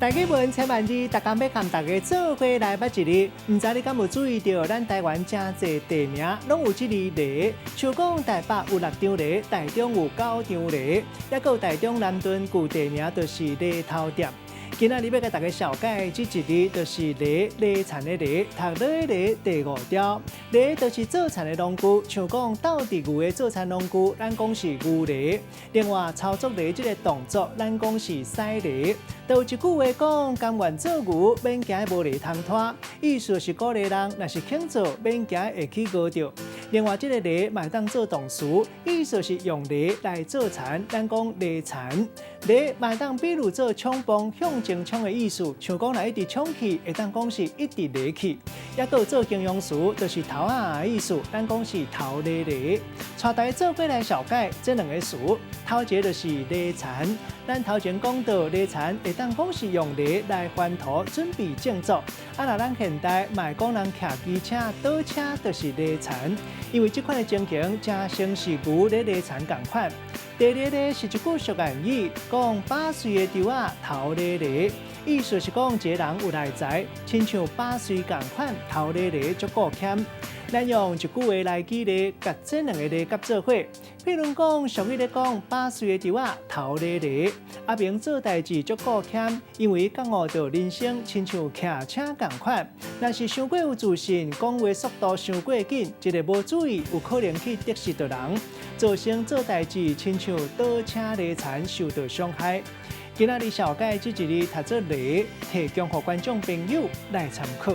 大家问千万字，大家要和大家做伙来捌一日。唔知你敢有注意到，咱台湾真侪地名拢有这个梨，像讲台北有6张梨，台中有9张梨，也有台中南屯旧地名就是梨头店。今仔日要甲大家小解这一日，就是梨田的梨，读梨的梨第5条。梨就是做田的农具，像讲斗地牛的做田农具，咱讲是牛梨。另外，操作梨这个动作，咱讲是驶梨。就有一句话讲，甘愿做牛，免惊无梨通拖。意思是鼓励人，若是肯做，免惊会去熬着。另外，这个梨嘛当做动词，意思是用梨来做田，咱讲梨田。梨嘛当比如做冲锋、向前冲的意思，像讲来一直冲去，会当讲是一直梨去。也有做形容词，就是头啊的意思，咱讲是头梨梨。带大家做过来小解这2个词，头一个就是梨田。咱头前讲到梨田，会当讲是用梨来翻土，准备建造。若咱现代卖讲人骑机车、倒车，就是梨田。因为这款的情形，真像是牛咧梨田同款。第2个是一句俗谚语，讲8岁的猪仔头咧咧，意思是讲一个人有内在，亲像8岁同款，头咧咧足够欠。咱用一句话来举例，甲这2个例夹做伙。譬如讲，俗语咧讲8岁的猪仔头咧咧，阿明做代志足够欠，因为觉悟到人生亲像骑车同款。若是伤过有自信，讲话速度伤过紧，一个无注意，有可能去得失到人，造成做代志亲像倒车犁田受到伤害。今仔日小解这一日读做例，提供给观众朋友来参考。